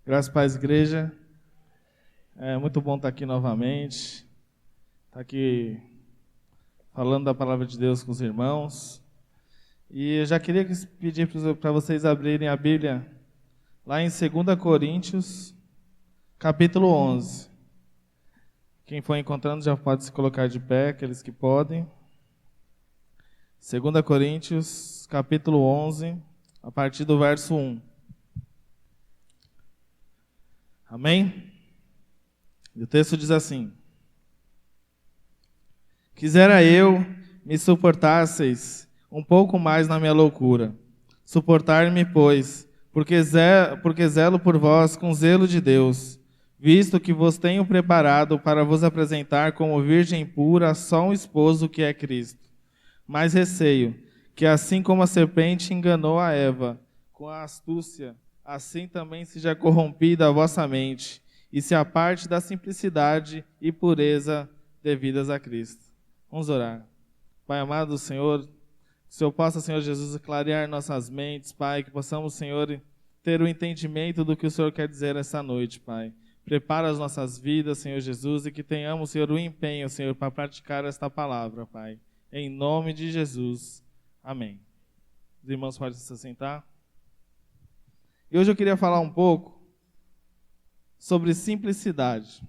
Graças a Paz, igreja. É muito bom estar aqui novamente. Estar aqui falando da palavra de Deus com os irmãos. E eu já queria pedir para vocês abrirem a Bíblia lá em 2 Coríntios, capítulo 11. Quem for encontrando já pode se colocar de pé, aqueles que podem. 2 Coríntios, capítulo 11, a partir do verso 1. Amém? E o texto diz assim: Quisera eu me suportasseis um pouco mais na minha loucura. Suportar-me, pois, porque zelo por vós com zelo de Deus, visto que vos tenho preparado para vos apresentar como virgem pura só um esposo que é Cristo. Mas receio que, assim como a serpente enganou a Eva com a astúcia, assim também seja corrompida a vossa mente, e se aparte da simplicidade e pureza devidas a Cristo. Vamos orar. Pai amado do Senhor, que o Senhor possa, Senhor Jesus, clarear nossas mentes, Pai, que possamos, Senhor, ter o entendimento do que o Senhor quer dizer essa noite, Pai. Prepara as nossas vidas, Senhor Jesus, e que tenhamos, Senhor, o empenho, Senhor, para praticar esta palavra, Pai. Em nome de Jesus. Amém. Os irmãos podem se sentar. E hoje eu queria falar um pouco sobre simplicidade.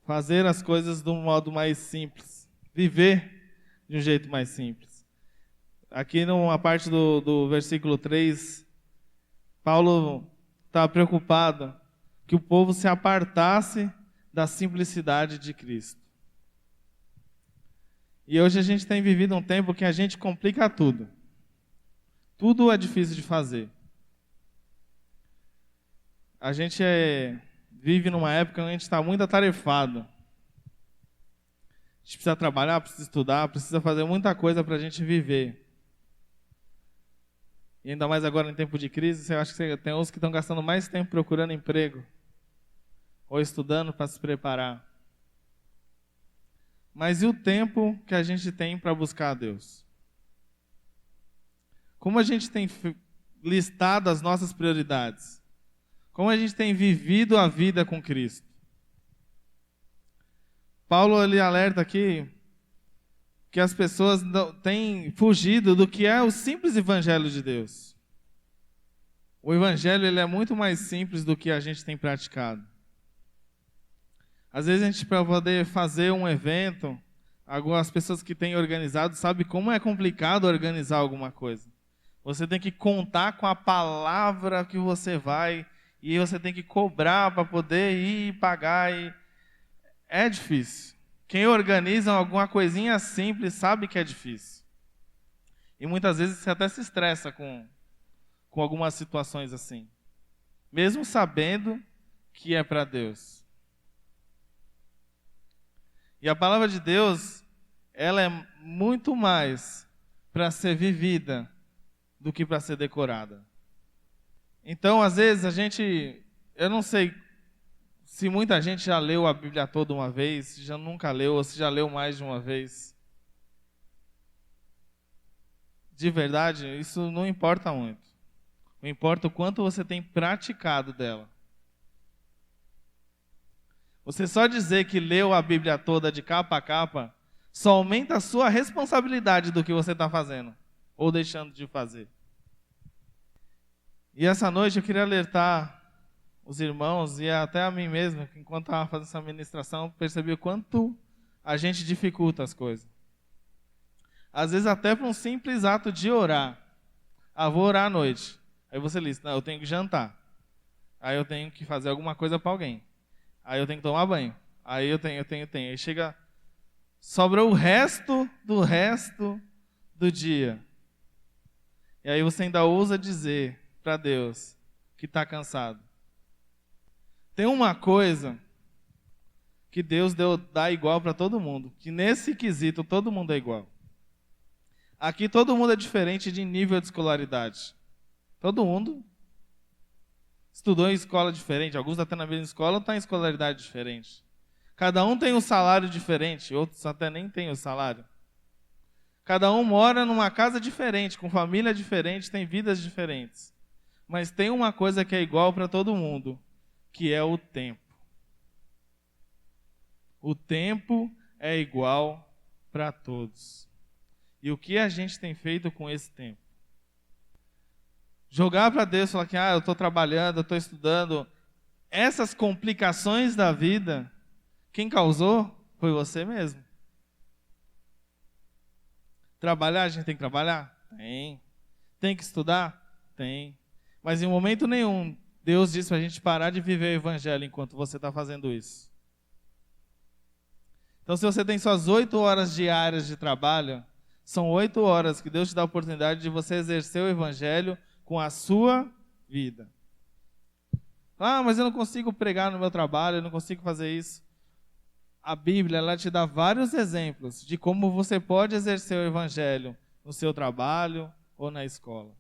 Fazer as coisas de um modo mais simples. Viver de um jeito mais simples. Aqui numa parte do versículo 3, Paulo está preocupado que o povo se apartasse da simplicidade de Cristo. E hoje a gente tem vivido um tempo que a gente complica tudo. Tudo é difícil de fazer. A gente vive numa época onde a gente está muito atarefado. A gente precisa trabalhar, precisa estudar, precisa fazer muita coisa para a gente viver. E ainda mais agora em tempo de crise, eu acho que tem uns que estão gastando mais tempo procurando emprego ou estudando para se preparar. Mas e o tempo que a gente tem para buscar a Deus? Como a gente tem listado as nossas prioridades? Como a gente tem vivido a vida com Cristo? Paulo ele alerta aqui que as pessoas têm fugido do que é o simples evangelho de Deus. O evangelho ele é muito mais simples do que a gente tem praticado. Às vezes a gente, para poder fazer um evento, algumas pessoas que têm organizado sabem como é complicado organizar alguma coisa. Você tem que contar com a palavra que você vai e você tem que cobrar para poder ir e pagar. É difícil. Quem organiza alguma coisinha simples sabe que é difícil. E muitas vezes você até se estressa com algumas situações assim. Mesmo sabendo que é para Deus. E a palavra de Deus, ela é muito mais para ser vivida do que para ser decorada. Então, às vezes, eu não sei se muita gente já leu a Bíblia toda uma vez, se já nunca leu, ou se já leu mais de uma vez. De verdade, isso não importa muito. Não importa o quanto você tem praticado dela. Você só dizer que leu a Bíblia toda de capa a capa, só aumenta a sua responsabilidade do que você está fazendo, ou deixando de fazer. E essa noite eu queria alertar os irmãos e até a mim mesmo, que enquanto estava fazendo essa ministração, percebi o quanto a gente dificulta as coisas. Às vezes até para um simples ato de orar. Vou orar à noite. Aí você lista, eu tenho que jantar. Aí eu tenho que fazer alguma coisa para alguém. Aí eu tenho que tomar banho. Aí eu tenho. Aí sobra o resto do dia. E aí você ainda ousa dizer para Deus que está cansado. Tem uma coisa que Deus dá igual para todo mundo, que nesse quesito todo mundo é igual. Aqui todo mundo é diferente de nível de escolaridade. Todo mundo estudou em escola diferente, alguns até na mesma escola estão em escolaridade diferente. Cada um tem um salário diferente, outros até nem têm o salário. Cada um mora numa casa diferente, com família diferente, tem vidas diferentes. Mas tem uma coisa que é igual para todo mundo, que é o tempo. O tempo é igual para todos. E o que a gente tem feito com esse tempo? Jogar para Deus e falar que eu estou trabalhando, eu estou estudando. Essas complicações da vida, quem causou foi você mesmo. Trabalhar, a gente tem que trabalhar? Tem. Tem que estudar? Tem. Mas em momento nenhum, Deus disse para a gente parar de viver o evangelho enquanto você está fazendo isso. Então, se você tem suas 8 horas diárias de trabalho, são 8 horas que Deus te dá a oportunidade de você exercer o evangelho com a sua vida. Mas eu não consigo pregar no meu trabalho, eu não consigo fazer isso. A Bíblia, ela te dá vários exemplos de como você pode exercer o evangelho no seu trabalho ou na escola.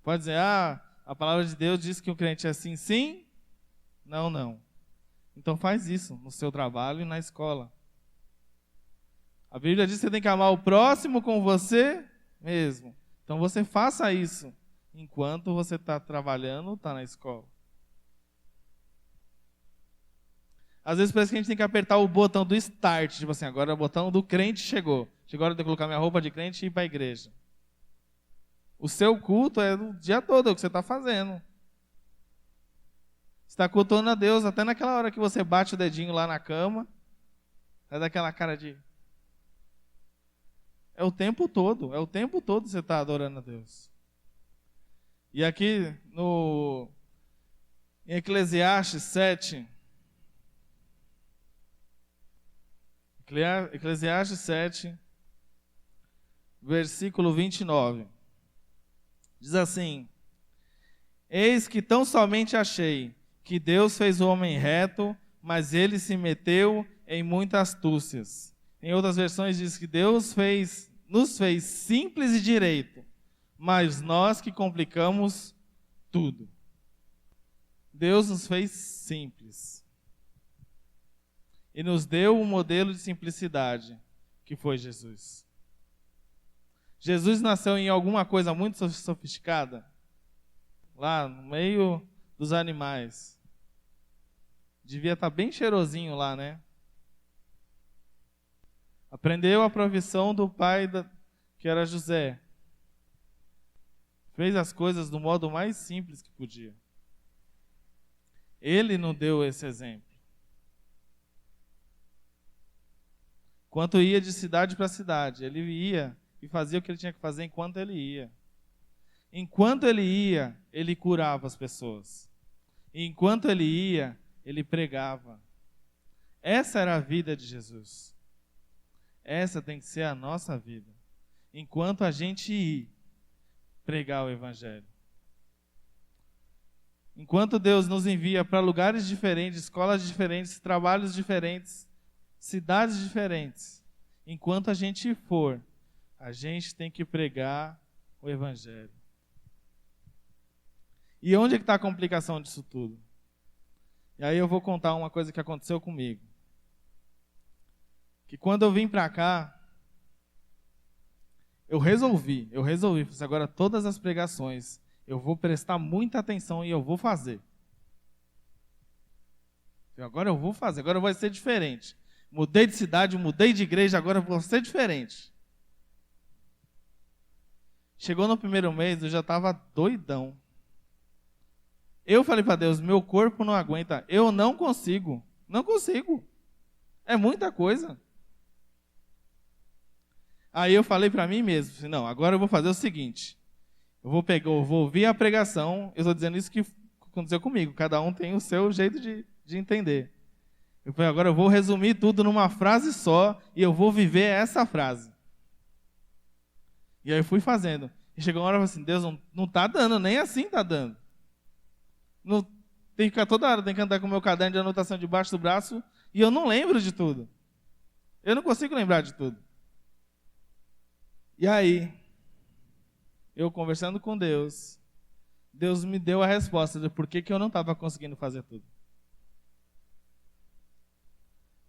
Pode dizer, a palavra de Deus diz que o crente é sim, sim, não, não. Então faz isso no seu trabalho e na escola. A Bíblia diz que você tem que amar o próximo como você mesmo. Então você faça isso enquanto você está trabalhando ou está na escola. Às vezes parece que a gente tem que apertar o botão do start. Tipo assim, agora o botão do crente chegou. Chegou a hora de eu colocar minha roupa de crente e ir para a igreja. O seu culto é o dia todo, é o que você está fazendo. Você está cultuando a Deus até naquela hora que você bate o dedinho lá na cama. É daquela cara de... É o tempo todo você está adorando a Deus. E aqui em Eclesiastes 7, versículo 29, diz assim: Eis que tão somente achei que Deus fez o homem reto, mas ele se meteu em muitas astúcias. Em outras versões diz que Deus nos fez simples e direito, mas nós que complicamos tudo. Deus nos fez simples. E nos deu um modelo de simplicidade, que foi Jesus. Jesus nasceu em alguma coisa muito sofisticada, lá no meio dos animais. Devia estar bem cheirosinho lá, né? Aprendeu a profissão do pai, que era José. Fez as coisas do modo mais simples que podia. Ele nos deu esse exemplo. Enquanto ia de cidade para cidade, ele ia e fazia o que ele tinha que fazer enquanto ele ia. Enquanto ele ia, ele curava as pessoas. E enquanto ele ia, ele pregava. Essa era a vida de Jesus. Essa tem que ser a nossa vida. Enquanto a gente ir pregar o evangelho. Enquanto Deus nos envia para lugares diferentes, escolas diferentes, trabalhos diferentes, cidades diferentes, enquanto a gente for, a gente tem que pregar o evangelho. E onde é que está a complicação disso tudo? E aí eu vou contar uma coisa que aconteceu comigo. Que quando eu vim para cá, eu resolvi, agora todas as pregações, eu vou prestar muita atenção e eu vou fazer. Agora eu vou fazer, agora vai ser diferente. Mudei de cidade, mudei de igreja, agora eu vou ser diferente. Chegou no primeiro mês, eu já estava doidão. Eu falei para Deus, meu corpo não aguenta, eu não consigo. É muita coisa. Aí eu falei para mim mesmo, não, agora eu vou fazer o seguinte, eu vou ouvir a pregação, eu estou dizendo isso que aconteceu comigo, cada um tem o seu jeito de entender. Eu falei, agora eu vou resumir tudo numa frase só e eu vou viver essa frase. E aí eu fui fazendo. E chegou uma hora e falei assim, Deus, não está dando, nem assim está dando. Não, tem que ficar toda hora, tem que andar com o meu caderno de anotação debaixo do braço e eu não lembro de tudo. Eu não consigo lembrar de tudo. E aí, eu conversando com Deus, Deus me deu a resposta de por que eu não estava conseguindo fazer tudo.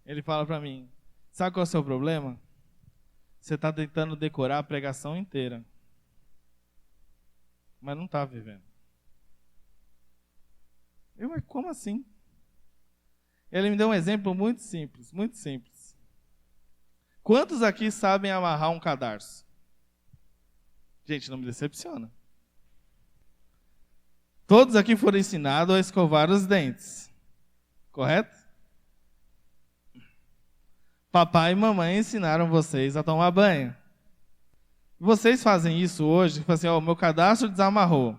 Ele fala para mim, sabe qual é o seu problema? Você está tentando decorar a pregação inteira. mas não está vivendo. Mas como assim? Ele me deu um exemplo muito simples, muito simples. Quantos aqui sabem amarrar um cadarço? Gente, não me decepciona. Todos aqui foram ensinados a escovar os dentes. Correto? Papai e mamãe ensinaram vocês a tomar banho. Vocês fazem isso hoje, assim, o meu cadarço desamarrou.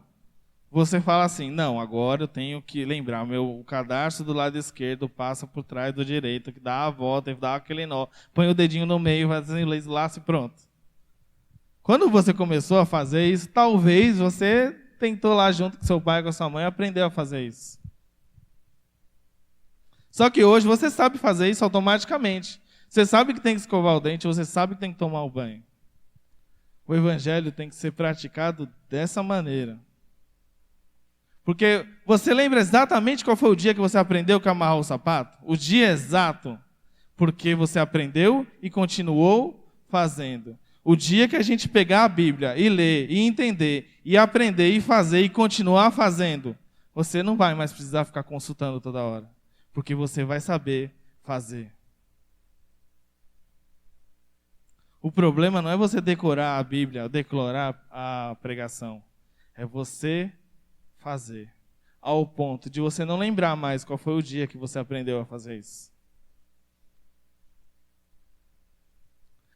Você fala assim, não, agora eu tenho que lembrar, o cadarço do lado esquerdo passa por trás do direito, que dá a volta, dá aquele nó, põe o dedinho no meio, faz assim, laço e pronto. Quando você começou a fazer isso, talvez você tentou lá junto com seu pai, com a sua mãe, aprendeu a fazer isso. Só que hoje você sabe fazer isso automaticamente. Você sabe que tem que escovar o dente, você sabe que tem que tomar o banho. O evangelho tem que ser praticado dessa maneira. Porque você lembra exatamente qual foi o dia que você aprendeu que amarrar o sapato? O dia exato. Porque você aprendeu e continuou fazendo. O dia que a gente pegar a Bíblia e ler, e entender, e aprender, e fazer, e continuar fazendo, você não vai mais precisar ficar consultando toda hora. Porque você vai saber fazer. O problema não é você decorar a Bíblia, declarar a pregação. É você fazer. Ao ponto de você não lembrar mais qual foi o dia que você aprendeu a fazer isso.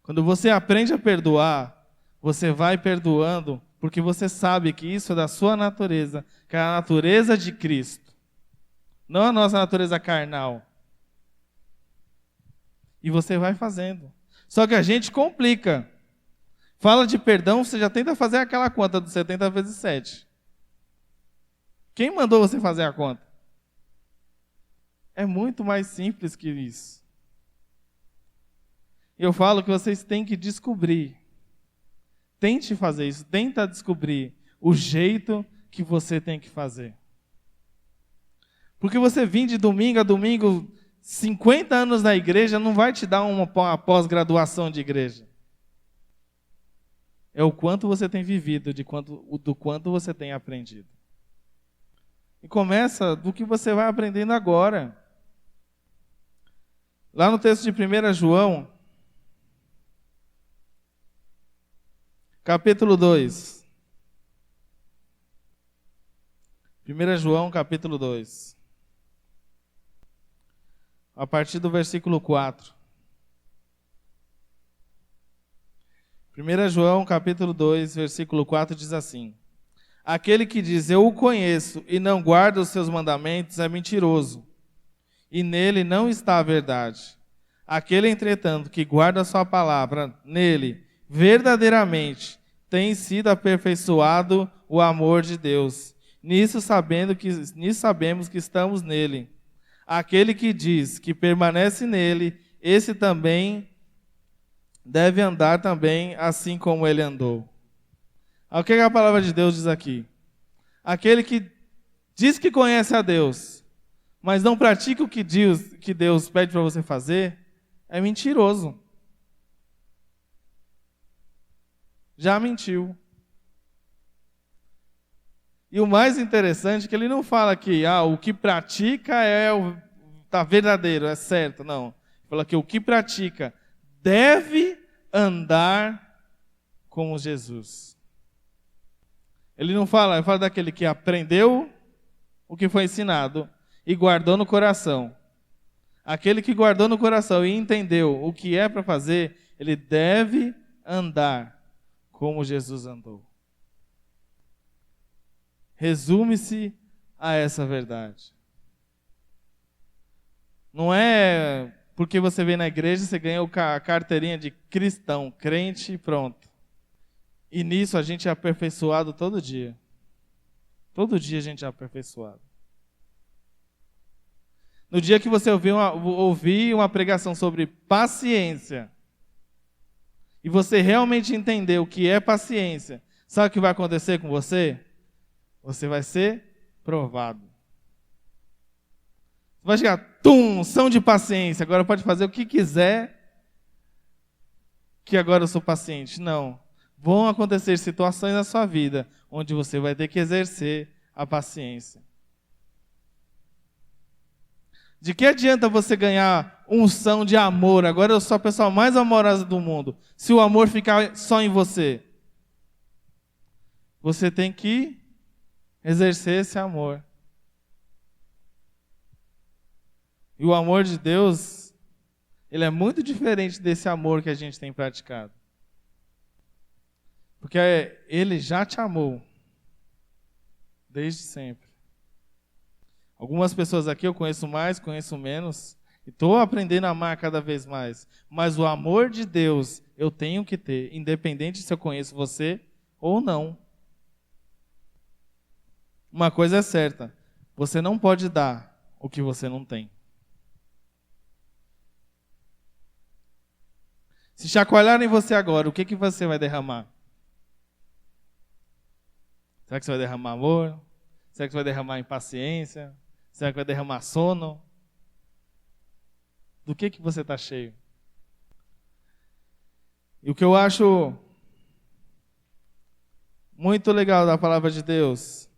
Quando você aprende a perdoar, você vai perdoando, porque você sabe que isso é da sua natureza, que é a natureza de Cristo. Não a nossa natureza carnal. E você vai fazendo. Só que a gente complica. Fala de perdão, você já tenta fazer aquela conta do 70 vezes 7. Quem mandou você fazer a conta? É muito mais simples que isso. Eu falo que vocês têm que descobrir. Tente fazer isso, tenta descobrir o jeito que você tem que fazer. Porque você vir de domingo a domingo, 50 anos na igreja, não vai te dar uma pós-graduação de igreja. É o quanto você tem vivido, do quanto você tem aprendido. E começa do que você vai aprendendo agora. Lá no texto de 1 João, capítulo 2. 1 João, capítulo 2. A partir do versículo 4. 1 João, capítulo 2, versículo 4 diz assim: aquele que diz, eu o conheço, e não guarda os seus mandamentos, é mentiroso, e nele não está a verdade. Aquele, entretanto, que guarda a sua palavra, nele, verdadeiramente, tem sido aperfeiçoado o amor de Deus. Nisso sabemos que estamos nele. Aquele que diz que permanece nele, esse também deve andar também assim como ele andou. O que a palavra de Deus diz aqui? Aquele que diz que conhece a Deus, mas não pratica o que Deus pede para você fazer, é mentiroso. Já mentiu. E o mais interessante é que ele não fala que o que pratica tá verdadeiro, é certo. Não. Ele fala que o que pratica deve andar como Jesus. Ele não fala, ele fala daquele que aprendeu o que foi ensinado e guardou no coração. Aquele que guardou no coração e entendeu o que é para fazer, ele deve andar como Jesus andou. Resume-se a essa verdade. Não é porque você vem na igreja, você ganha a carteirinha de cristão, crente e pronto. E nisso a gente é aperfeiçoado todo dia. Todo dia a gente é aperfeiçoado. No dia que você ouvir uma pregação sobre paciência, e você realmente entender o que é paciência, sabe o que vai acontecer com você? Você vai ser provado. Você vai chegar, unção de paciência, agora pode fazer o que quiser, que agora eu sou paciente. Não. Vão acontecer situações na sua vida, onde você vai ter que exercer a paciência. De que adianta você ganhar unção de amor? Agora eu sou a pessoa mais amorosa do mundo. Se o amor ficar só em você. Você tem que exercer esse amor. E o amor de Deus, ele é muito diferente desse amor que a gente tem praticado. Porque ele já te amou. Desde sempre. Algumas pessoas aqui eu conheço mais, conheço menos. E estou aprendendo a amar cada vez mais. Mas o amor de Deus eu tenho que ter, independente se eu conheço você ou não. Uma coisa é certa, você não pode dar o que você não tem. Se chacoalharem você agora, o que você vai derramar? Será que você vai derramar amor? Será que você vai derramar impaciência? Será que vai derramar sono? Do que você está cheio? E o que eu acho muito legal da palavra de Deus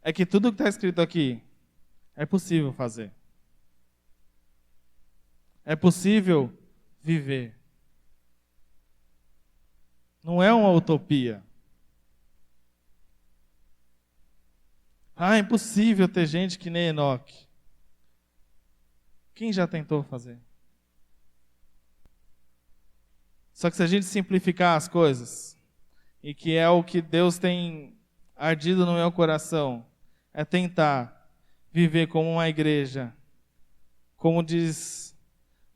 é que tudo que está escrito aqui é possível fazer. É possível viver. Não é uma utopia. É impossível ter gente que nem Enoque. Quem já tentou fazer? Só que se a gente simplificar as coisas, e que é o que Deus tem ardido no meu coração, é tentar viver como uma igreja, como diz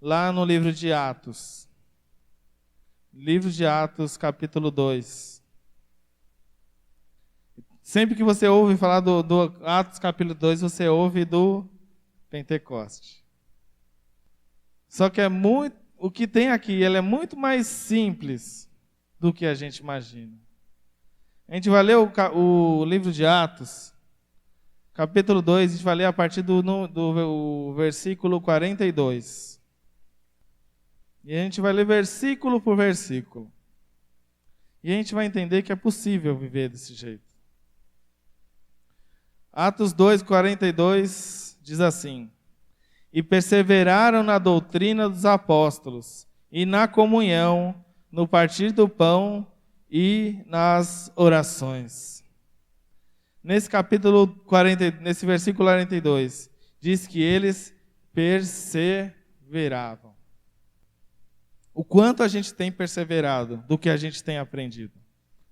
lá no livro de Atos. Livro de Atos, capítulo 2. Sempre que você ouve falar do Atos capítulo 2, você ouve do Pentecoste. Só que o que tem aqui, ele é muito mais simples do que a gente imagina. A gente vai ler o livro de Atos, capítulo 2, a gente vai ler a partir do versículo 42. E a gente vai ler versículo por versículo. E a gente vai entender que é possível viver desse jeito. Atos 2, 42 diz assim: E perseveraram na doutrina dos apóstolos, e na comunhão, no partir do pão e nas orações. Nesse capítulo 40, nesse versículo 42, diz que eles perseveravam. O quanto a gente tem perseverado do que a gente tem aprendido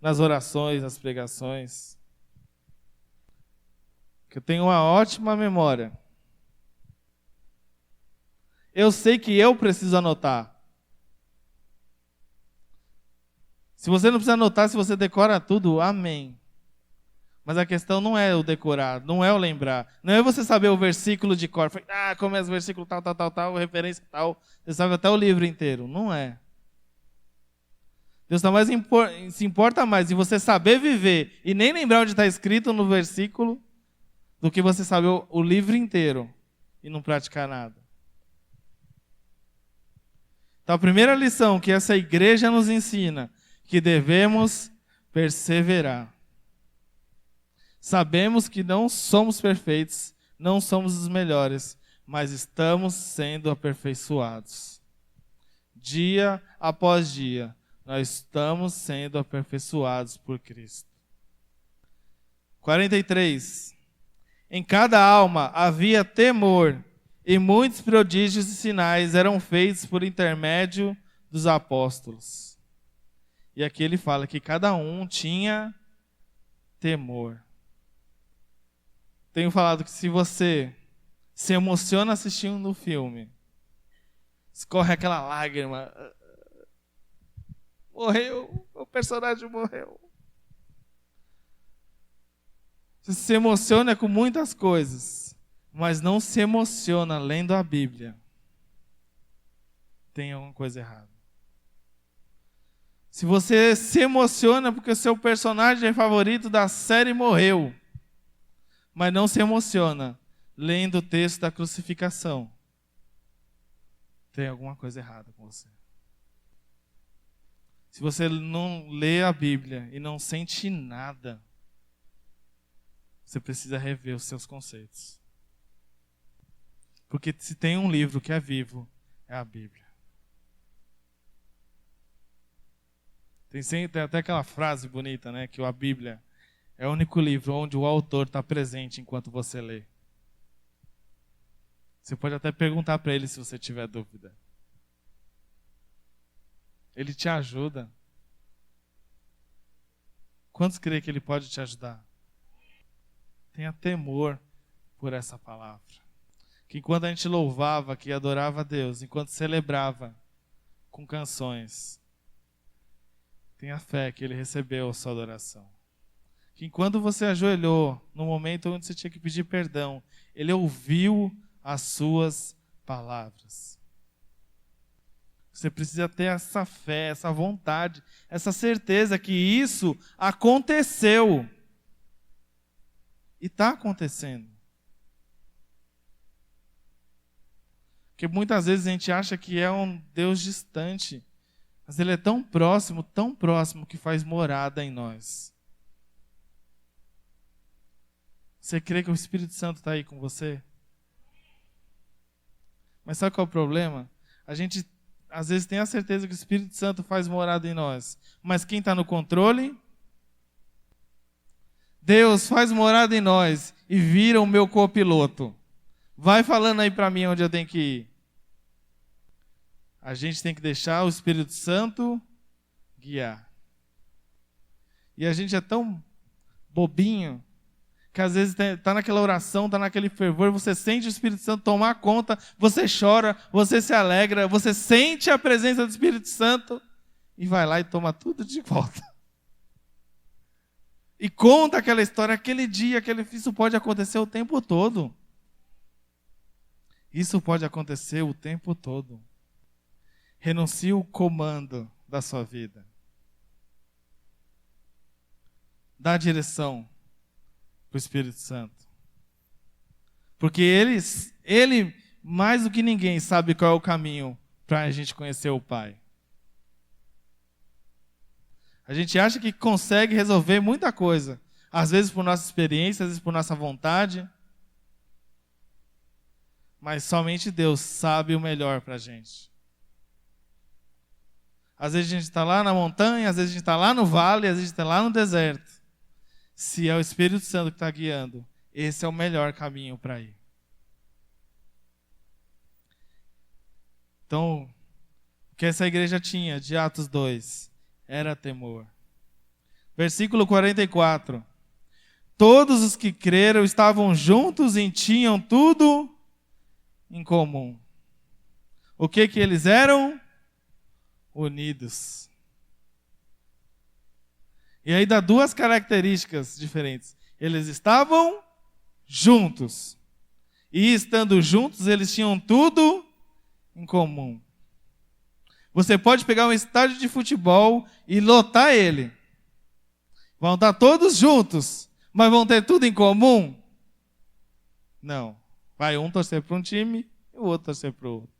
nas orações, nas pregações. Que eu tenho uma ótima memória. Eu sei que eu preciso anotar. Se você não precisa anotar, se você decora tudo, amém. Mas a questão não é o decorar, não é o lembrar. Não é você saber o versículo de cor. Começa o versículo tal, referência tal. Você sabe até o livro inteiro. Não é. Deus se importa mais em você saber viver e nem lembrar onde está escrito no versículo do que você saber o livro inteiro e não praticar nada. Então a primeira lição que essa igreja nos ensina, que devemos perseverar. Sabemos que não somos perfeitos, não somos os melhores, mas estamos sendo aperfeiçoados. Dia após dia, nós estamos sendo aperfeiçoados por Cristo. 43. Em cada alma havia temor, e muitos prodígios e sinais eram feitos por intermédio dos apóstolos. E aqui ele fala que cada um tinha temor. Tenho falado que se você se emociona assistindo o filme, escorre aquela lágrima, morreu, o personagem morreu. Você se emociona com muitas coisas, mas não se emociona lendo a Bíblia. Tem alguma coisa errada. Se você se emociona porque o seu personagem favorito da série morreu, mas não se emociona lendo o texto da crucificação, tem alguma coisa errada com você. Se você não lê a Bíblia e não sente nada, você precisa rever os seus conceitos. Porque se tem um livro que é vivo, é a Bíblia. Tem até aquela frase bonita, né? Que a Bíblia é o único livro onde o autor está presente enquanto você lê. Você pode até perguntar para ele se você tiver dúvida. Ele te ajuda. Quantos creem que ele pode te ajudar? Tenha temor por essa palavra. Que enquanto a gente louvava, que adorava a Deus, enquanto celebrava com canções, tenha fé que ele recebeu a sua adoração. Que enquanto você ajoelhou, no momento onde você tinha que pedir perdão, ele ouviu as suas palavras. Você precisa ter essa fé, essa vontade, essa certeza que isso aconteceu. E está acontecendo. Porque muitas vezes a gente acha que é um Deus distante, mas Ele é tão próximo que faz morada em nós. Você crê que o Espírito Santo está aí com você? Mas sabe qual é o problema? A gente às vezes tem a certeza que o Espírito Santo faz morada em nós, mas quem está no controle? Deus faz morada em nós e vira o meu copiloto. Vai falando aí para mim onde eu tenho que ir. A gente tem que deixar o Espírito Santo guiar. E a gente é tão bobinho que às vezes está naquela oração, está naquele fervor, você sente o Espírito Santo tomar conta, você chora, você se alegra, você sente a presença do Espírito Santo e vai lá e toma tudo de volta. E conta aquela história, aquele dia, isso pode acontecer o tempo todo. Isso pode acontecer o tempo todo. Renuncie o comando da sua vida. Dá direção para o Espírito Santo. Porque ele, mais do que ninguém, sabe qual é o caminho para a gente conhecer o Pai. A gente acha que consegue resolver muita coisa. Às vezes por nossa experiência, às vezes por nossa vontade. Mas somente Deus sabe o melhor para a gente. Às vezes a gente está lá na montanha, às vezes a gente está lá no vale, às vezes a gente está lá no deserto. Se é o Espírito Santo que está guiando, esse é o melhor caminho para ir. Então, o que essa igreja tinha de Atos 2 era temor. Versículo 44. Todos os que creram estavam juntos e tinham tudo em comum. O que eles eram? Unidos. E aí dá duas características diferentes. Eles estavam juntos. E estando juntos, eles tinham tudo em comum. Você pode pegar um estádio de futebol e lotar ele. Vão estar todos juntos, mas vão ter tudo em comum? Não. Vai um torcer para um time e o outro torcer para o outro.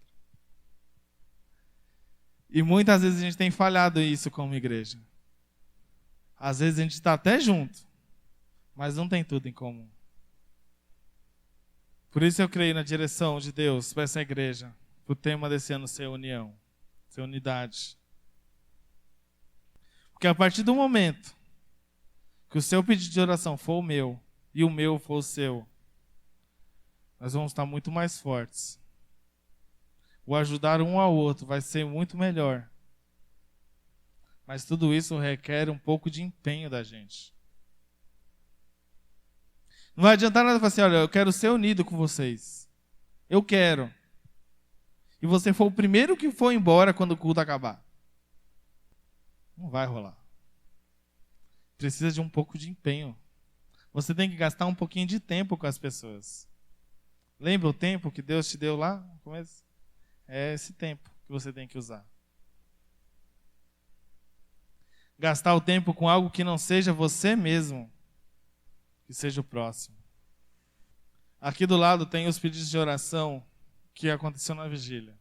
E muitas vezes a gente tem falhado isso como igreja. Às vezes a gente está até junto, mas não tem tudo em comum. Por isso eu creio na direção de Deus para essa igreja, para o tema desse ano ser união, ser unidade. Porque a partir do momento que o seu pedido de oração for o meu e o meu for o seu, nós vamos estar muito mais fortes. O ajudar um ao outro vai ser muito melhor. Mas tudo isso requer um pouco de empenho da gente. Não vai adiantar nada falar assim, olha, eu quero ser unido com vocês. Eu quero. E você for o primeiro que for embora quando o culto acabar. Não vai rolar. Precisa de um pouco de empenho. Você tem que gastar um pouquinho de tempo com as pessoas. Lembra o tempo que Deus te deu lá no começo? É esse tempo que você tem que usar. Gastar o tempo com algo que não seja você mesmo, que seja o próximo. Aqui do lado tem os pedidos de oração que aconteceu na vigília.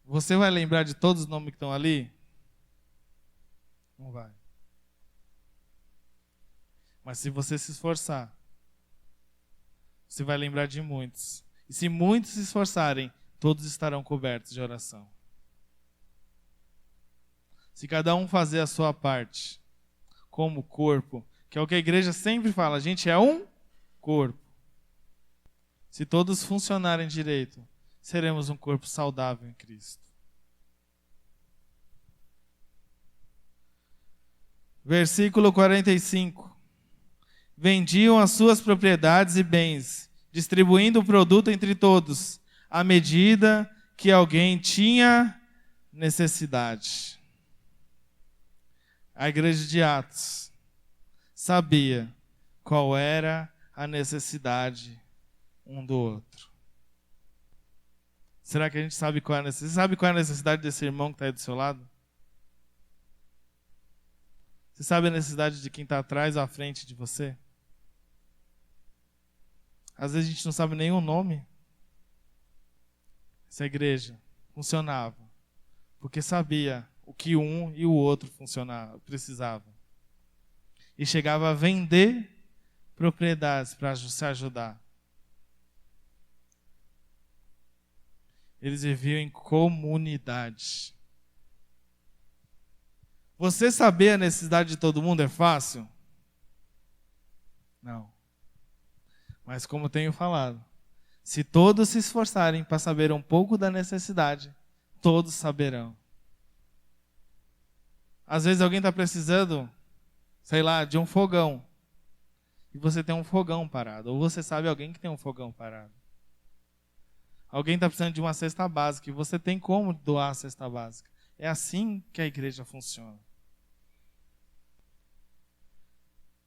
Você vai lembrar de todos os nomes que estão ali? Não vai. Mas se você se esforçar, você vai lembrar de muitos. E se muitos se esforçarem, todos estarão cobertos de oração. Se cada um fazer a sua parte, como corpo, que é o que a igreja sempre fala, a gente é um corpo. Se todos funcionarem direito, seremos um corpo saudável em Cristo. Versículo 45. Vendiam as suas propriedades e bens, distribuindo o produto entre todos, à medida que alguém tinha necessidade. A igreja de Atos sabia qual era a necessidade um do outro. Será que a gente sabe qual é a necessidade? Você sabe qual é a necessidade desse irmão que está aí do seu lado? Você sabe a necessidade de quem está atrás ou à frente de você? Às vezes a gente não sabe nem o nome. Essa igreja funcionava porque sabia o que um e o outro precisavam. E chegava a vender propriedades para se ajudar. Eles viviam em comunidade. Você saber a necessidade de todo mundo é fácil? Não. Mas como tenho falado, se todos se esforçarem para saber um pouco da necessidade, todos saberão. Às vezes alguém está precisando, sei lá, de um fogão. E você tem um fogão parado. Ou você sabe alguém que tem um fogão parado. Alguém está precisando de uma cesta básica e você tem como doar a cesta básica. É assim que a igreja funciona.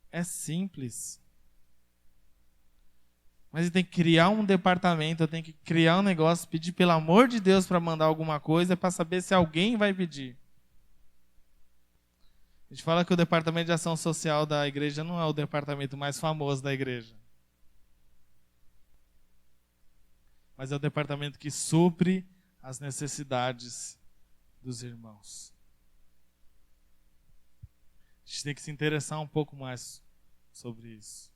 É simples. Mas tem que criar um departamento, tem que criar um negócio, pedir pelo amor de Deus para mandar alguma coisa para saber se alguém vai pedir. A gente fala que o departamento de ação social da igreja não é o departamento mais famoso da igreja. Mas é o departamento que supre as necessidades dos irmãos. A gente tem que se interessar um pouco mais sobre isso.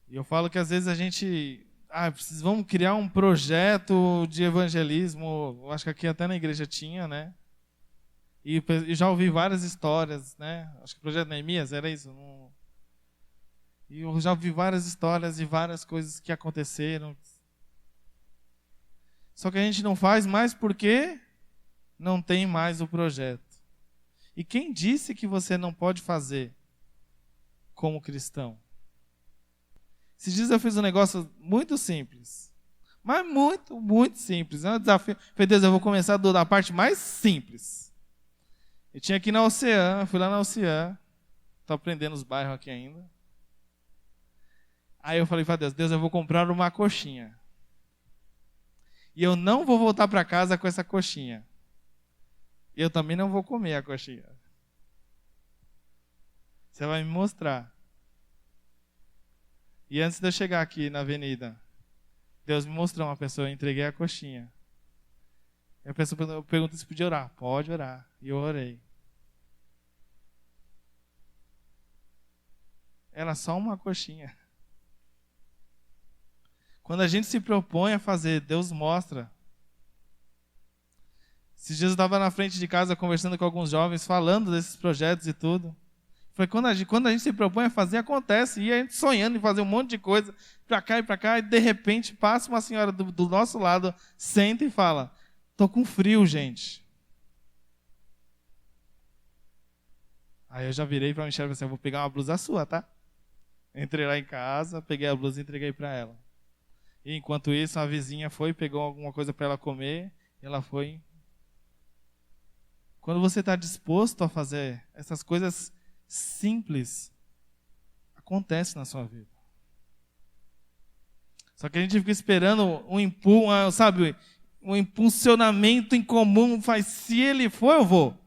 E eu falo que às vezes a gente... vamos criar um projeto de evangelismo. Eu acho que aqui até na igreja tinha, né? E já ouvi várias histórias, né? Acho que o projeto Neemias era isso. E eu já ouvi várias histórias e várias coisas que aconteceram. Só que a gente não faz mais porque não tem mais o projeto. E quem disse que você não pode fazer como cristão? Esses dias eu fiz um negócio muito simples. Mas muito, muito simples. É um desafio. Falei, Deus, eu vou começar da parte mais simples. Eu tinha aqui na Oceã, fui lá na Oceã. Estou aprendendo os bairros aqui ainda. Aí eu falei para Deus, eu vou comprar uma coxinha. E eu não vou voltar para casa com essa coxinha. E eu também não vou comer a coxinha. Você vai me mostrar. E antes de eu chegar aqui na avenida, Deus me mostrou uma pessoa, eu entreguei a coxinha. E a pessoa perguntou se podia orar. Pode orar. E eu orei. Era só uma coxinha. Quando a gente se propõe a fazer, Deus mostra. Esses dias eu estava na frente de casa conversando com alguns jovens, falando desses projetos e tudo. Falei, quando a gente se propõe a fazer, acontece. E a gente sonhando em fazer um monte de coisa, para cá, e de repente passa uma senhora do nosso lado, senta e fala, tô com frio, gente. Aí eu já virei para a Michelle e falei assim, eu vou pegar uma blusa sua, tá? Entrei lá em casa, peguei a blusa e entreguei para ela. E enquanto isso, a vizinha foi, pegou alguma coisa para ela comer, e ela foi. Quando você está disposto a fazer essas coisas simples, acontece na sua vida. Só que a gente fica esperando um impulsionamento em comum, faz, se ele for, eu vou.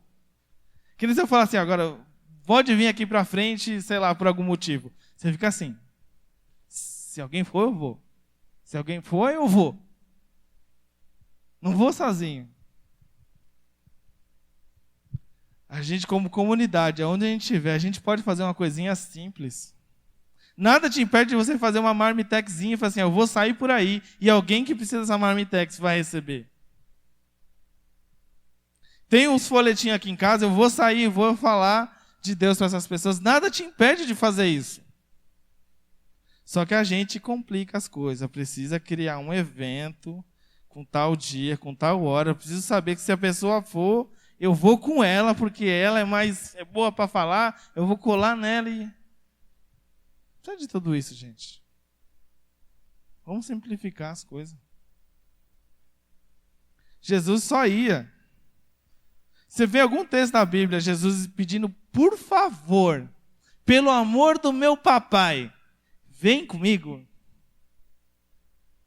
Que nem se eu falar assim, agora, pode vir aqui para frente, sei lá, por algum motivo. Você fica assim, se alguém for, eu vou. Se alguém for, eu vou. Não vou sozinho. A gente, como comunidade, aonde a gente estiver, a gente pode fazer uma coisinha simples. Nada te impede de você fazer uma marmitexinha e falar assim, eu vou sair por aí e alguém que precisa dessa marmitex vai receber. Tem uns folhetinhos aqui em casa, eu vou sair, vou falar de Deus para essas pessoas. Nada te impede de fazer isso. Só que a gente complica as coisas. Precisa criar um evento com tal dia, com tal hora. Eu preciso saber que se a pessoa for, eu vou com ela, porque ela é boa para falar, eu vou colar nela e... Não precisa de tudo isso, gente. Vamos simplificar as coisas. Jesus só ia. Você vê algum texto da Bíblia, Jesus pedindo, por favor, pelo amor do meu papai, vem comigo.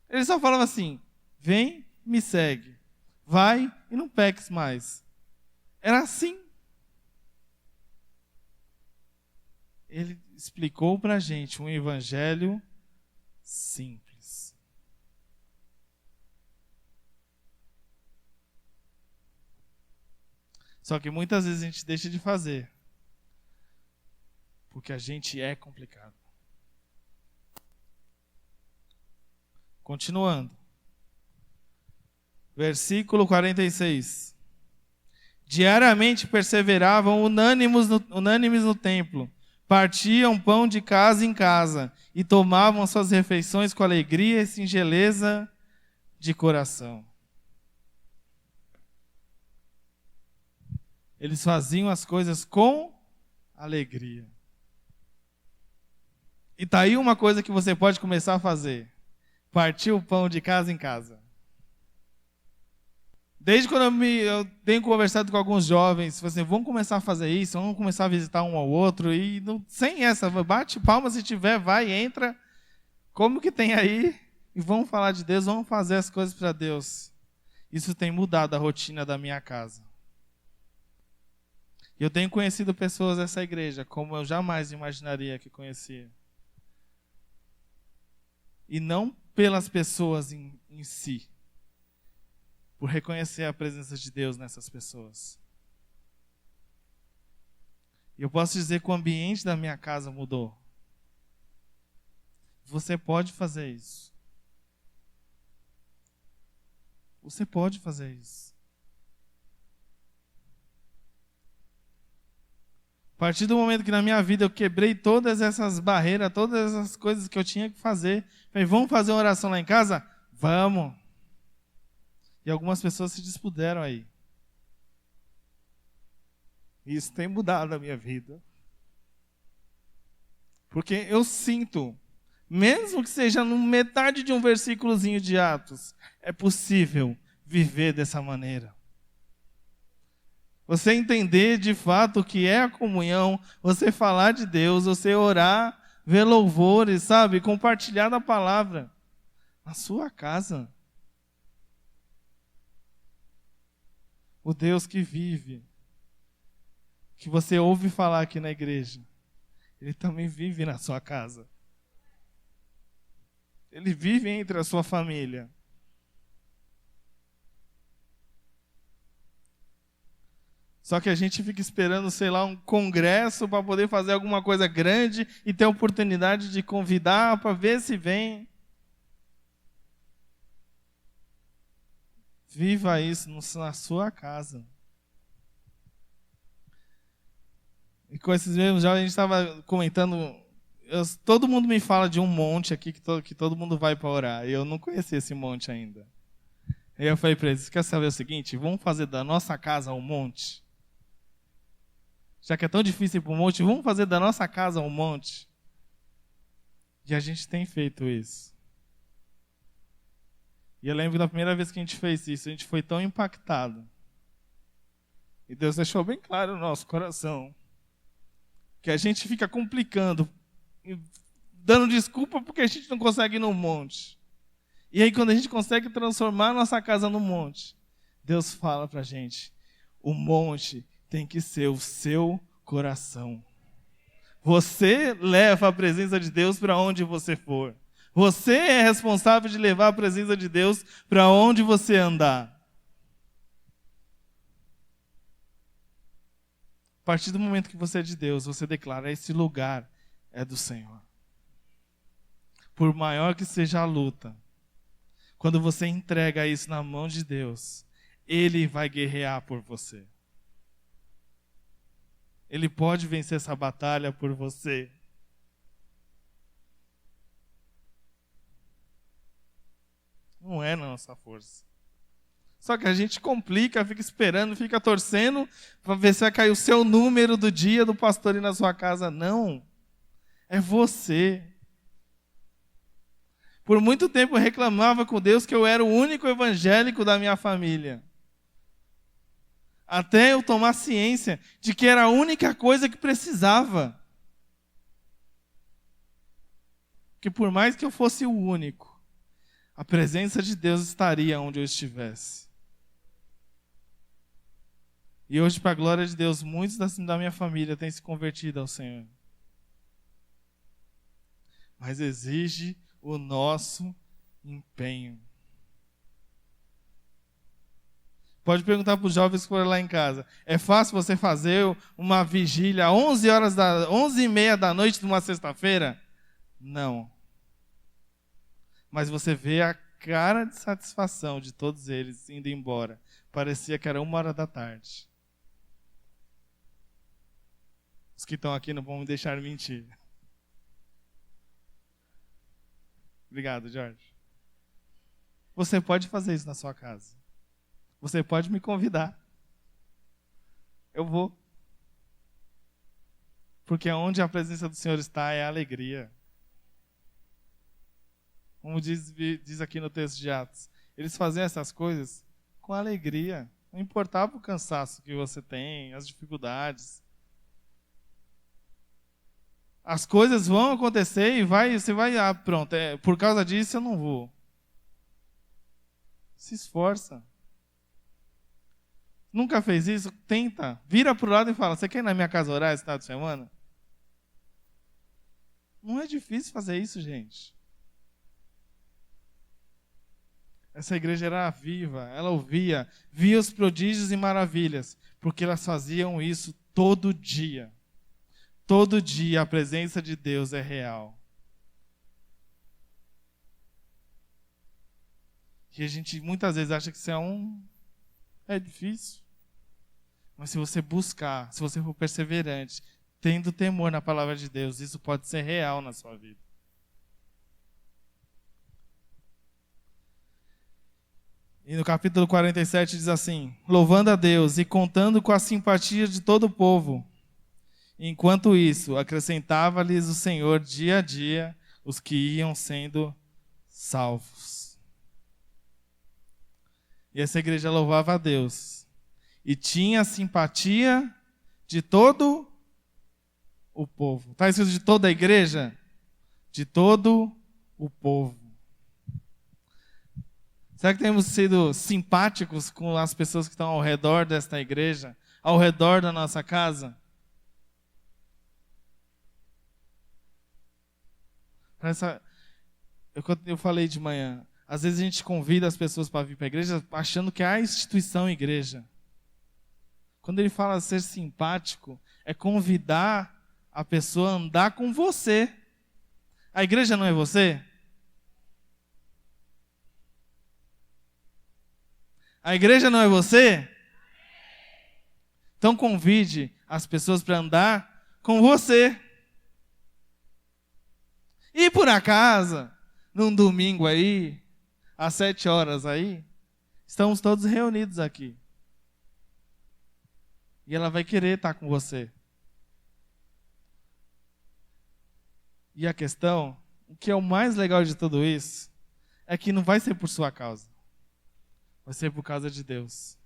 Ele só falava assim, vem, me segue. Vai e não peques mais. Era assim. Ele explicou para a gente um evangelho simples. Só que muitas vezes a gente deixa de fazer, porque a gente é complicado. Continuando. Versículo 46. Diariamente perseveravam unânimes no templo, partiam pão de casa em casa e tomavam suas refeições com alegria e singeleza de coração. Eles faziam as coisas com alegria. E tá aí uma coisa que você pode começar a fazer. Partir o pão de casa em casa. Desde quando eu tenho conversado com alguns jovens, assim, vamos começar a fazer isso, vamos começar a visitar um ao outro, e não, sem essa, bate palma se tiver, vai, entra, como que tem aí, e vamos falar de Deus, vamos fazer as coisas para Deus. Isso tem mudado a rotina da minha casa. E eu tenho conhecido pessoas dessa igreja, como eu jamais imaginaria que conhecia. E não pelas pessoas em si, por reconhecer a presença de Deus nessas pessoas. E eu posso dizer que o ambiente da minha casa mudou. Você pode fazer isso. Você pode fazer isso. A partir do momento que na minha vida eu quebrei todas essas barreiras, todas essas coisas que eu tinha que fazer, falei, vamos fazer uma oração lá em casa? Vamos! E algumas pessoas se dispuseram aí. Isso tem mudado a minha vida. Porque eu sinto, mesmo que seja no metade de um versículozinho de Atos, é possível viver dessa maneira. Você entender de fato o que é a comunhão, você falar de Deus, você orar, ver louvores, sabe? Compartilhar da palavra na sua casa. O Deus que vive, que você ouve falar aqui na igreja, Ele também vive na sua casa. Ele vive entre a sua família. Só que a gente fica esperando, sei lá, um congresso para poder fazer alguma coisa grande e ter a oportunidade de convidar para ver se vem. Viva isso na sua casa. E com esses mesmos jovens, a gente estava comentando, todo mundo me fala de um monte aqui que todo mundo vai para orar. E eu não conhecia esse monte ainda. E eu falei para eles, quer saber o seguinte? Vamos fazer da nossa casa um monte. Já que é tão difícil ir para um monte, vamos fazer da nossa casa um monte. E a gente tem feito isso. E eu lembro que da primeira vez que a gente fez isso, a gente foi tão impactado. E Deus deixou bem claro no nosso coração que a gente fica complicando, dando desculpa porque a gente não consegue ir no monte. E aí quando a gente consegue transformar a nossa casa no monte, Deus fala pra gente, o monte tem que ser o seu coração. Você leva a presença de Deus para onde você for. Você é responsável de levar a presença de Deus para onde você andar. partir do momento que você é de Deus, você declara: esse lugar é do Senhor. Por maior que seja a luta, quando você entrega isso na mão de Deus, Ele vai guerrear por você. Ele pode vencer essa batalha por você. Não é na nossa força. Só que a gente complica, fica esperando, fica torcendo para ver se vai cair o seu número do dia do pastor ir na sua casa. Não. É você. Por muito tempo eu reclamava com Deus que eu era o único evangélico da minha família. Até eu tomar ciência de que era a única coisa que precisava. Que por mais que eu fosse o único, a presença de Deus estaria onde eu estivesse. E hoje, para a glória de Deus, muitos da minha família têm se convertido ao Senhor. Mas exige o nosso empenho. Pode perguntar para os jovens que foram lá em casa. É fácil você fazer uma vigília às 11h30 da noite de uma sexta-feira? Não. Mas você vê a cara de satisfação de todos eles indo embora. Parecia que era 1h da tarde. Os que estão aqui não vão me deixar mentir. Obrigado, Jorge. Você pode fazer isso na sua casa. Você pode me convidar. Eu vou. Porque onde a presença do Senhor está é alegria. Como diz aqui no texto de Atos. Eles faziam essas coisas com alegria. Não importava o cansaço que você tem, as dificuldades. As coisas vão acontecer e você vai, pronto, por causa disso eu não vou. Se esforça. Nunca fez isso? Tenta. Vira para o lado e fala: você quer ir na minha casa orar esse final de semana? Não é difícil fazer isso, gente. Essa igreja era viva, ela via os prodígios e maravilhas, porque elas faziam isso todo dia. Todo dia a presença de Deus é real. E a gente muitas vezes acha que isso é difícil. Mas se você buscar, se você for perseverante, tendo temor na palavra de Deus, isso pode ser real na sua vida. E no capítulo 47 diz assim: louvando a Deus e contando com a simpatia de todo o povo. Enquanto isso, acrescentava-lhes o Senhor dia a dia os que iam sendo salvos. E essa igreja louvava a Deus. E tinha a simpatia de todo o povo. Está escrito de toda a igreja? De todo o povo. Será que temos sido simpáticos com as pessoas que estão ao redor desta igreja? Ao redor da nossa casa? Eu falei de manhã. Às vezes a gente convida as pessoas para vir para a igreja achando que é a instituição igreja. Quando ele fala ser simpático, é convidar a pessoa a andar com você. A igreja não é você? A igreja não é você? Então convide as pessoas para andar com você. E por acaso, num domingo aí, às 7h aí, estamos todos reunidos aqui. E ela vai querer estar com você. E a questão, o que é o mais legal de tudo isso, é que não vai ser por sua causa. Vai ser por causa de Deus.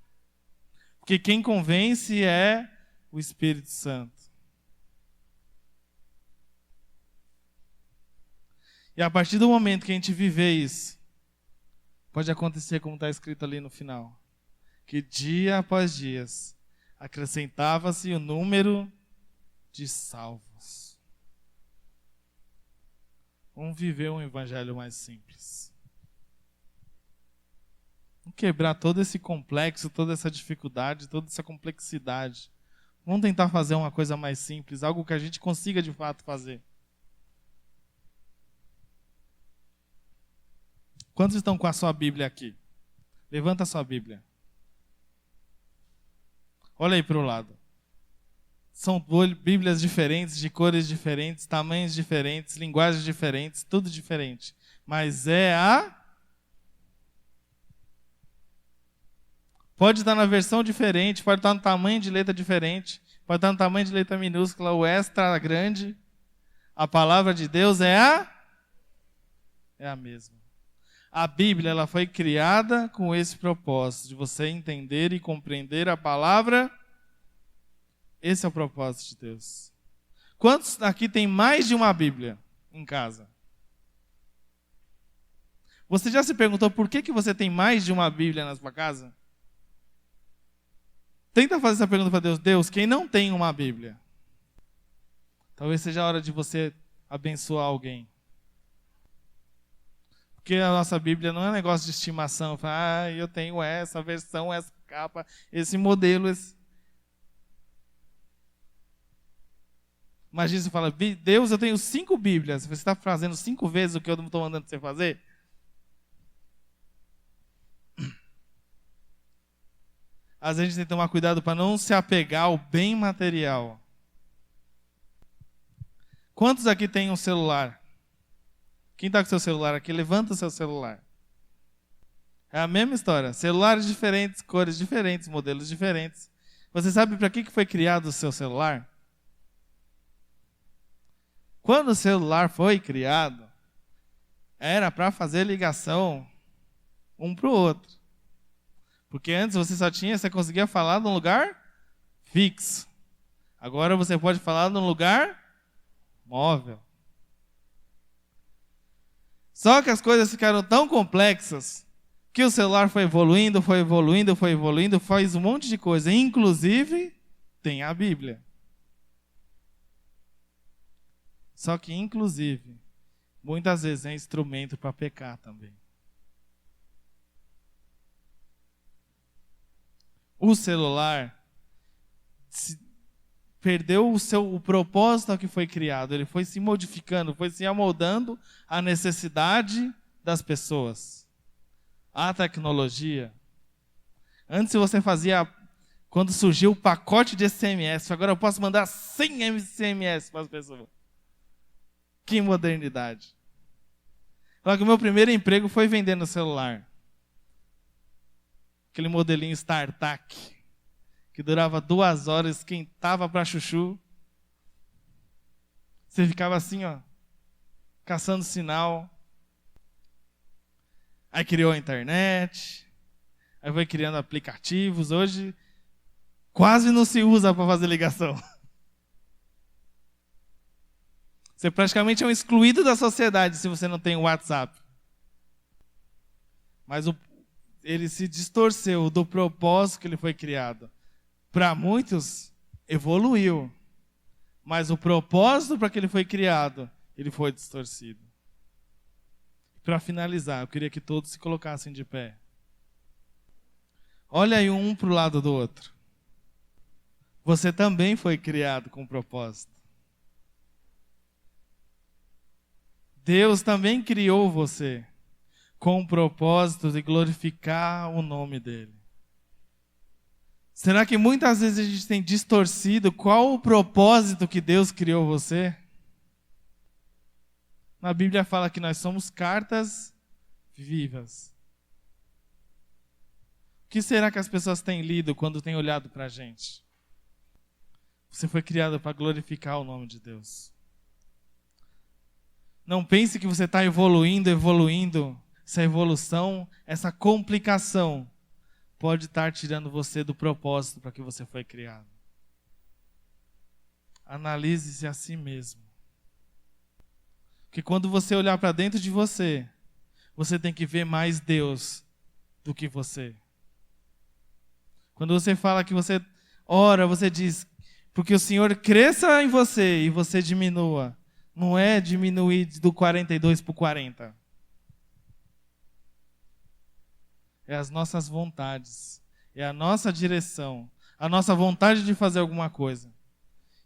Porque quem convence é o Espírito Santo. E a partir do momento que a gente viver isso, pode acontecer como está escrito ali no final. Que dia após dias, acrescentava-se o número de salvos. Vamos viver um evangelho mais simples. Vamos quebrar todo esse complexo, toda essa dificuldade, toda essa complexidade. Vamos tentar fazer uma coisa mais simples, algo que a gente consiga de fato fazer. Quantos estão com a sua Bíblia aqui? Levanta a sua Bíblia. Olha aí para o lado. São Bíblias diferentes, de cores diferentes, tamanhos diferentes, linguagens diferentes, tudo diferente. Mas pode estar na versão diferente, pode estar no tamanho de letra diferente, pode estar no tamanho de letra minúscula, o extra grande. A palavra de Deus é a mesma. A Bíblia ela foi criada com esse propósito, de você entender e compreender a palavra. Esse é o propósito de Deus. Quantos aqui tem mais de uma Bíblia em casa? Você já se perguntou por que você tem mais de uma Bíblia na sua casa? Tenta fazer essa pergunta para Deus. Deus, quem não tem uma Bíblia? Talvez seja a hora de você abençoar alguém. Porque a nossa Bíblia não é um negócio de estimação. Eu tenho essa versão, essa capa, esse modelo. Imagina você fala, Deus, eu tenho 5 Bíblias. Você está fazendo 5 vezes o que eu não estou mandando você fazer? Às vezes a gente tem que tomar cuidado para não se apegar ao bem material. Quantos aqui têm um celular? Quem está com seu celular aqui, levanta o seu celular. É a mesma história. Celulares diferentes, cores diferentes, modelos diferentes. Você sabe para que foi criado o seu celular? Quando o celular foi criado, era para fazer ligação um para o outro. Porque antes você conseguia falar num lugar fixo. Agora você pode falar num lugar móvel. Só que as coisas ficaram tão complexas que o celular foi evoluindo, faz um monte de coisa. Inclusive, tem a Bíblia. Só que, inclusive, muitas vezes é instrumento para pecar também. O celular perdeu o propósito ao que foi criado. Ele foi se modificando, foi se amoldando à necessidade das pessoas. A tecnologia. Antes você fazia, quando surgiu o pacote de SMS, agora eu posso mandar 100 SMS para as pessoas. Que modernidade. Só que o meu primeiro emprego foi vendendo celular. Aquele modelinho StarTAC, que durava 2 horas, esquentava para chuchu. Você ficava assim, caçando sinal. Aí criou a internet, aí foi criando aplicativos. Hoje, quase não se usa para fazer ligação. Você praticamente é um excluído da sociedade se você não tem o WhatsApp. Mas ele se distorceu do propósito que ele foi criado. Para muitos, evoluiu. Mas o propósito para que ele foi criado, ele foi distorcido. Para finalizar, eu queria que todos se colocassem de pé. Olha aí um para o lado do outro. Você também foi criado com propósito. Deus também criou você com o propósito de glorificar o nome dele. Será que muitas vezes a gente tem distorcido qual o propósito que Deus criou você? Na Bíblia fala que nós somos cartas vivas. O que será que as pessoas têm lido quando têm olhado para a gente? Você foi criado para glorificar o nome de Deus. Não pense que você está evoluindo. Essa evolução, essa complicação, pode estar tirando você do propósito para que você foi criado. Analise-se a si mesmo. Porque quando você olhar para dentro de você, você tem que ver mais Deus do que você. Quando você fala que você ora, você diz, porque o Senhor cresça em você e você diminua. Não é diminuir do 42 para o 40. É as nossas vontades, é a nossa direção, a nossa vontade de fazer alguma coisa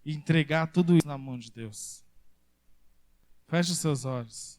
e entregar tudo isso na mão de Deus. Feche os seus olhos.